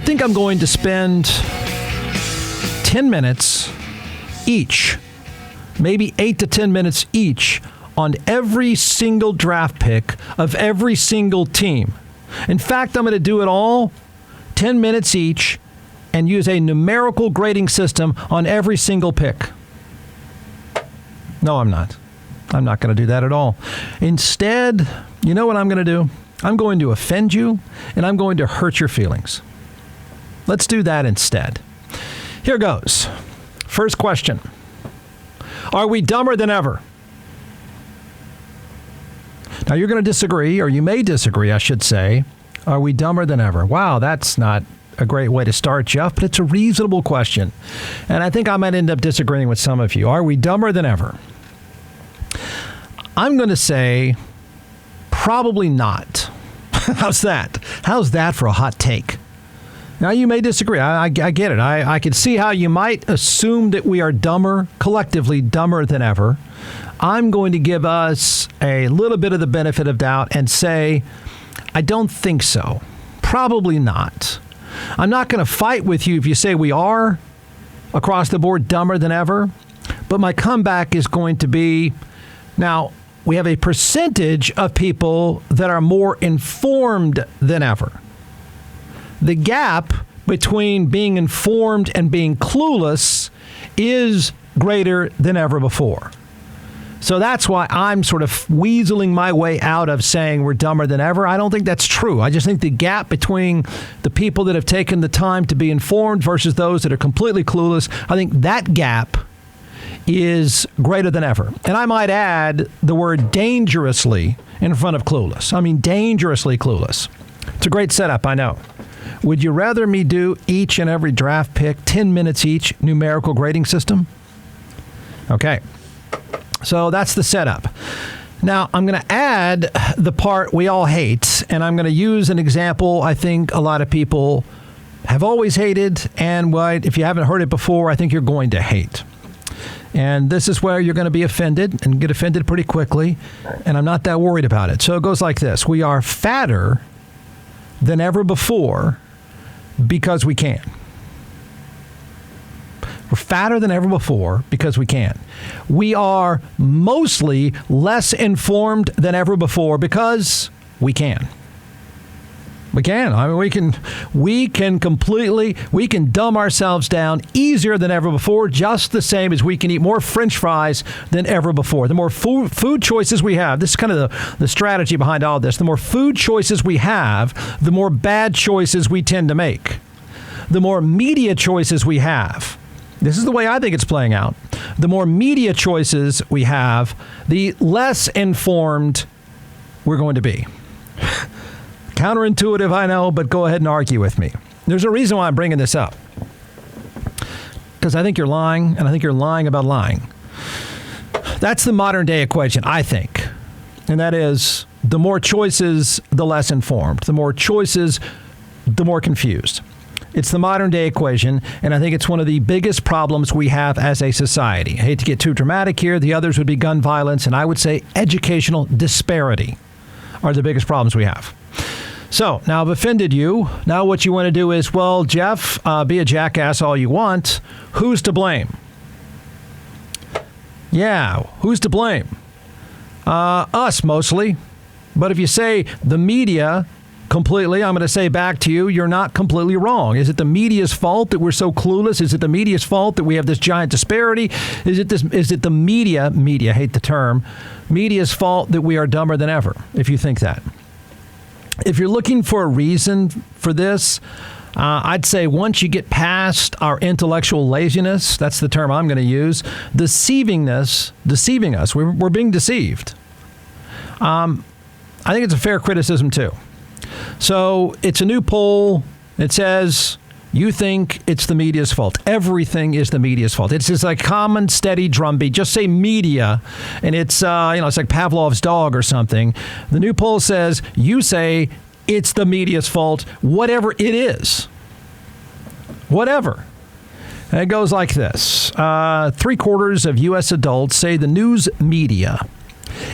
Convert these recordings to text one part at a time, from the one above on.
think I'm going to spend 10 minutes each, maybe 8 to 10 minutes each, on every single draft pick of every single team. In fact, I'm going to do it all 10 minutes each and use a numerical grading system on every single pick. No, I'm not. I'm not going to do that at all. Instead, you know what I'm going to do? I'm going to offend you, and I'm going to hurt your feelings. Let's do that instead. Here goes. First question. Are we dumber than ever? Now, you're going to disagree, or you may disagree, I should say. Are we dumber than ever? Wow, that's not a great way to start, Jeff, but it's a reasonable question. And I think I might end up disagreeing with some of you. Are we dumber than ever? I'm going to say probably not. How's that? How's that for a hot take? Now, you may disagree. I get it. I can see how you might assume that we are dumber, collectively dumber than ever. I'm going to give us a little bit of the benefit of doubt and say, I don't think so. Probably not. I'm not going to fight with you if you say we are across the board dumber than ever. But my comeback is going to be, now, we have a percentage of people that are more informed than ever. The gap between being informed and being clueless is greater than ever before. So that's why I'm sort of weaseling my way out of saying we're dumber than ever. I don't think that's true. I just think the gap between the people that have taken the time to be informed versus those that are completely clueless, I think that gap is greater than ever. And I might add the word dangerously in front of clueless. I mean, dangerously clueless. It's a great setup, I know. Would you rather me do each and every draft pick, 10 minutes each, numerical grading system? Okay. So that's the setup. Now, I'm going to add the part we all hate, and I'm going to use an example I think a lot of people have always hated, and what, if you haven't heard it before, I think you're going to hate. And this is where you're going to be offended and get offended pretty quickly, and I'm not that worried about it. So it goes like this. We are fatter than ever before because we can. We're fatter than ever before because we can. We are mostly less informed than ever before because we can. We can. I mean, we can dumb ourselves down easier than ever before, just the same as we can eat more French fries than ever before. The more food choices we have, this is kind of the strategy behind all this. The more food choices we have, the more bad choices we tend to make. The more media choices we have, this is the way I think it's playing out. The more media choices we have, the less informed we're going to be. Counterintuitive, I know, but go ahead and argue with me. There's a reason why I'm bringing this up. Because I think you're lying, and I think you're lying about lying. That's the modern day equation, I think. And that is, the more choices, the less informed. The more choices, the more confused. It's the modern day equation, and I think it's one of the biggest problems we have as a society. I hate to get too dramatic here. The others would be gun violence, and I would say educational disparity are the biggest problems we have. So, now I've offended you. Now what you want to do is, well, Jeff, be a jackass all you want. Who's to blame? Yeah, who's to blame? Us, mostly. But if you say the media completely, I'm going to say back to you, you're not completely wrong. Is it the media's fault that we're so clueless? Is it the media's fault that we have this giant disparity? Is it the media, I hate the term, media's fault that we are dumber than ever, if you think that? If you're looking for a reason for this, I'd say once you get past our intellectual laziness, that's the term I'm going to use, deceiving us, we're being deceived. I think it's a fair criticism too. So it's a new poll. It says you think it's the media's fault. Everything is the media's fault. It's just like common, steady drumbeat. Just say media, and it's it's like Pavlov's dog or something. The new poll says you say it's the media's fault, whatever it is. Whatever. And it goes like this. 3/4 of U.S. adults say the news media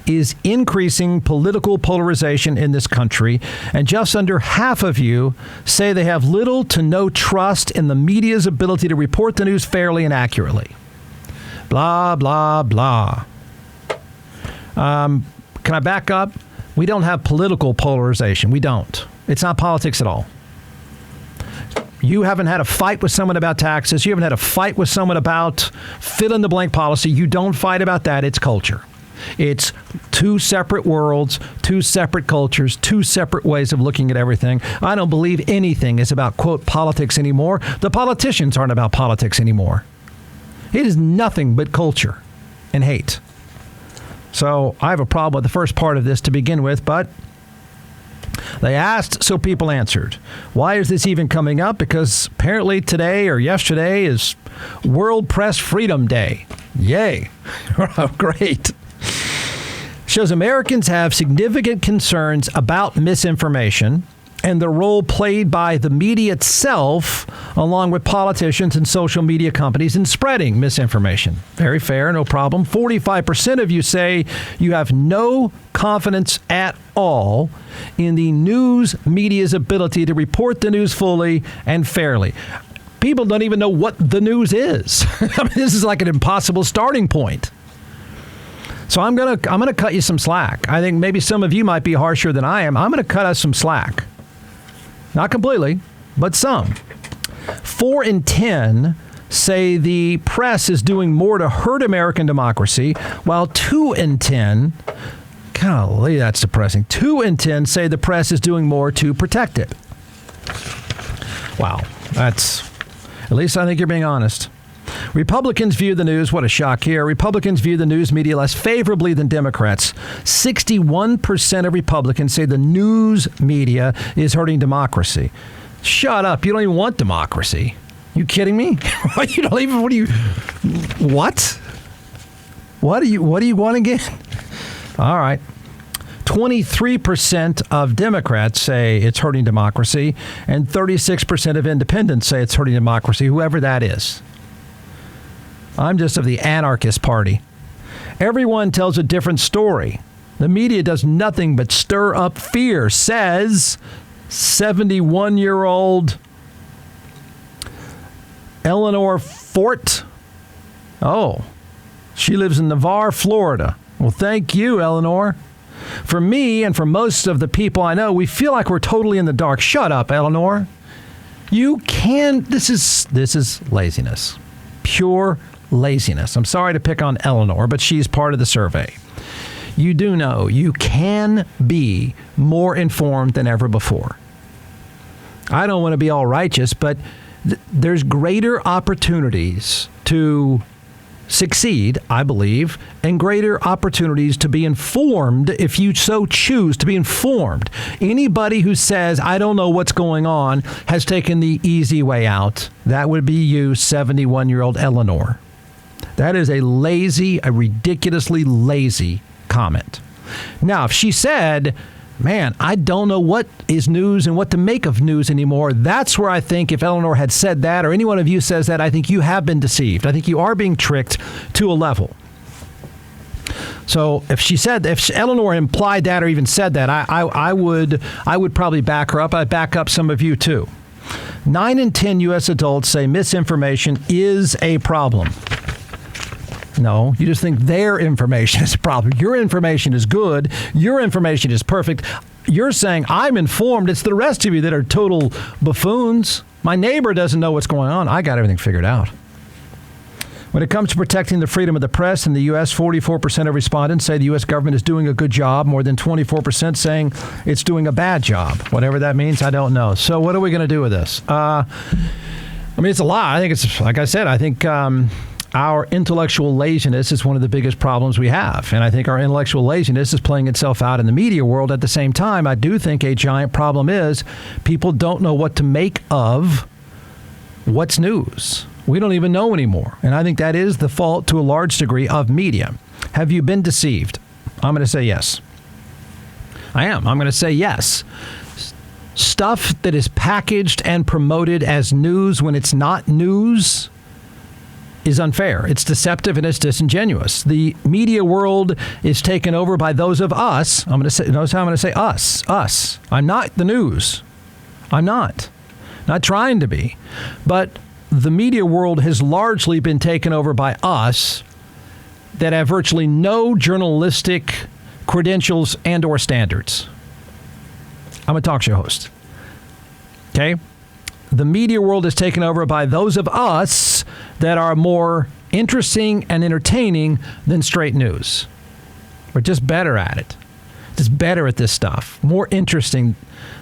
is increasing political polarization in this country, and just under half of you say they have little to no trust in the media's ability to report the news fairly and accurately. Blah, blah, blah. Can I back up? We don't have political polarization. We don't. It's not politics at all. You haven't had a fight with someone about taxes. You haven't had a fight with someone about fill-in-the-blank policy. You don't fight about that. It's culture. It's two separate worlds, two separate cultures, two separate ways of looking at everything. I don't believe anything is about, quote, politics anymore. The politicians aren't about politics anymore. It is nothing but culture and hate. So I have a problem with the first part of this to begin with, but they asked, so people answered. Why is this even coming up? Because apparently today or yesterday is World Press Freedom Day. Yay. Great. Shows Americans have significant concerns about misinformation and the role played by the media itself, along with politicians and social media companies in spreading misinformation. Very fair, no problem. 45% of you say you have no confidence at all in the news media's ability to report the news fully and fairly. People don't even know what the news is. I mean, this is like an impossible starting point. So I'm gonna cut you some slack. I think maybe some of you might be harsher than I am. I'm gonna cut us some slack. Not completely, but some. 4 in 10 say the press is doing more to hurt American democracy, while 2 in 10, golly, that's depressing. 2 in 10 say the press is doing more to protect it. Wow, at least I think you're being honest. Republicans view the news, what a shock here. Republicans view the news media less favorably than Democrats. 61% of Republicans say the news media is hurting democracy. Shut up. You don't even want democracy. You kidding me? What do you want again? All right. 23% of Democrats say it's hurting democracy, and 36% of independents say it's hurting democracy, whoever that is. I'm just of the anarchist party. Everyone tells a different story. The media does nothing but stir up fear, says 71-year-old Eleanor Fort. Oh, she lives in Navarre, Florida. Well, thank you, Eleanor. For me and for most of the people I know, we feel like we're totally in the dark. Shut up, Eleanor. This is laziness. Pure laziness. I'm sorry to pick on Eleanor, but she's part of the survey. You do know you can be more informed than ever before. I don't want to be all righteous, but there's greater opportunities to succeed, I believe, and greater opportunities to be informed if you so choose to be informed. Anybody who says, I don't know what's going on, has taken the easy way out. That would be you, 71-year-old Eleanor. That is a ridiculously lazy comment. Now, if she said, man, I don't know what is news and what to make of news anymore, that's where I think if Eleanor had said that, or any one of you says that, I think you have been deceived. I think you are being tricked to a level. So if Eleanor implied that or even said that, I would probably back her up. I'd back up some of you too. 9 in 10 U.S. adults say misinformation is a problem. No, you just think their information is a problem. Your information is good. Your information is perfect. You're saying, I'm informed. It's the rest of you that are total buffoons. My neighbor doesn't know what's going on. I got everything figured out. When it comes to protecting the freedom of the press in the U.S., 44% of respondents say the U.S. government is doing a good job. More than 24% saying it's doing a bad job. Whatever that means, I don't know. So what are we going to do with this? It's a lot. I think it's, like I said, I think our intellectual laziness is one of the biggest problems we have. And I think our intellectual laziness is playing itself out in the media world. At the same time, I do think a giant problem is people don't know what to make of what's news. We don't even know anymore. And I think that is the fault to a large degree of media. Have you been deceived? I'm going to say yes. I am. I'm going to say yes. Stuff that is packaged and promoted as news when it's not news is unfair. It's deceptive and it's disingenuous. The media world is taken over by those of us. I'm going to say, notice how I'm going to say us. I'm not the news. I'm not trying to be. But the media world has largely been taken over by us that have virtually no journalistic credentials and or standards. I'm a talk show host. Okay? The media world is taken over by those of us that are more interesting and entertaining than straight news. We're just better at it. Just better at this stuff. More interesting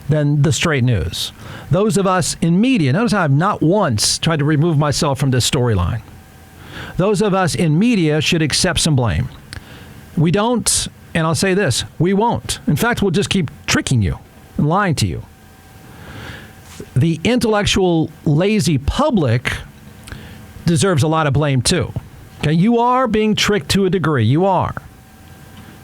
than the straight news. Those of us in media, notice how I've not once tried to remove myself from this storyline. Those of us in media should accept some blame. We don't, and I'll say this, we won't. In fact, we'll just keep tricking you and lying to you. The intellectual, lazy public deserves a lot of blame, too. Okay, you are being tricked to a degree. You are.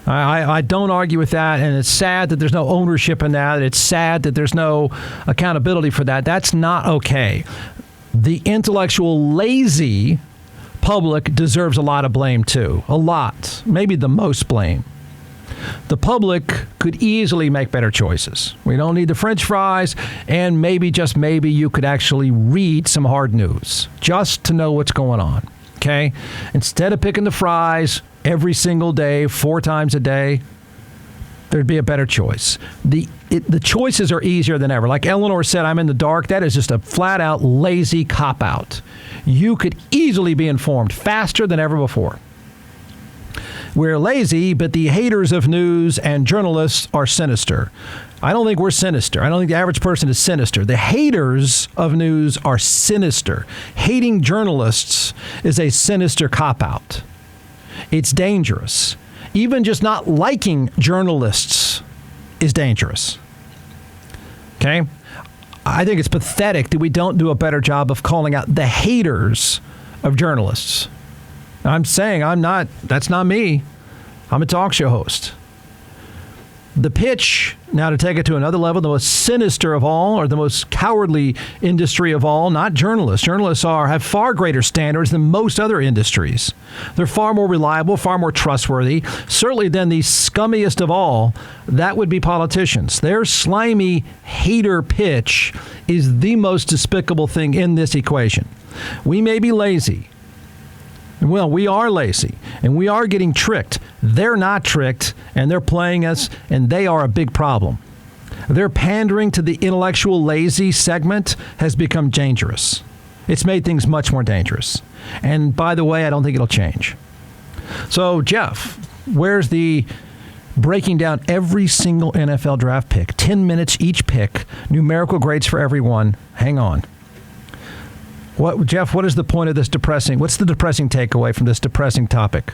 I don't argue with that, and it's sad that there's no ownership in that. It's sad that there's no accountability for that. That's not okay. The intellectual, lazy public deserves a lot of blame, too. A lot. Maybe the most blame. The public could easily make better choices. We don't need the French fries, and maybe, just maybe, you could actually read some hard news just to know what's going on, okay? Instead of picking the fries every single day, 4 times a day, there'd be a better choice. The choices are easier than ever. Like Eleanor said, I'm in the dark. That is just a flat-out lazy cop-out. You could easily be informed faster than ever before. We're lazy, but the haters of news and journalists are sinister. I don't think we're sinister. I don't think the average person is sinister. The haters of news are sinister. Hating journalists is a sinister cop-out. It's dangerous. Even just not liking journalists is dangerous. Okay? I think it's pathetic that we don't do a better job of calling out the haters of journalists. I'm saying that's not me. I'm a talk show host. The pitch, now to take it to another level, the most sinister of all, or the most cowardly industry of all, not journalists. Journalists have far greater standards than most other industries. They're far more reliable, far more trustworthy, certainly than the scummiest of all, that would be politicians. Their slimy hater pitch is the most despicable thing in this equation. We may be lazy. Well, we are lazy, and we are getting tricked. They're not tricked, and they're playing us, and they are a big problem. Their pandering to the intellectual lazy segment has become dangerous. It's made things much more dangerous. And by the way, I don't think it'll change. So, Jeff, where's the breaking down every single NFL draft pick? 10 minutes each pick, numerical grades for everyone. Hang on. Jeff, what is the point of this depressing? What's the depressing takeaway from this depressing topic?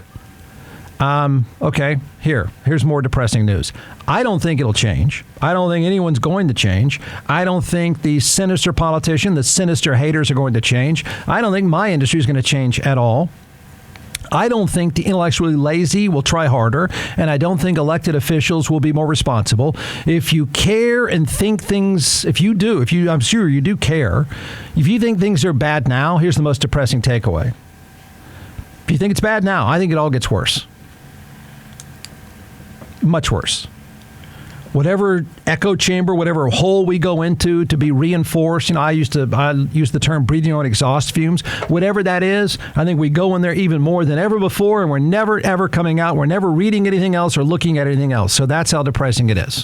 Okay, here's more depressing news. I don't think it'll change. I don't think anyone's going to change. I don't think the sinister politician, the sinister haters are going to change. I don't think my industry is going to change at all. I don't think the intellectually lazy will try harder, and I don't think elected officials will be more responsible. If you care and think things, I'm sure you do care. If you think things are bad now, here's the most depressing takeaway. If you think it's bad now, I think it all gets worse. Much worse. Whatever echo chamber, whatever hole we go into to be reinforced, I use the term breathing on exhaust fumes. Whatever that is, I think we go in there even more than ever before, and we're never, ever coming out. We're never reading anything else or looking at anything else. So that's how depressing it is.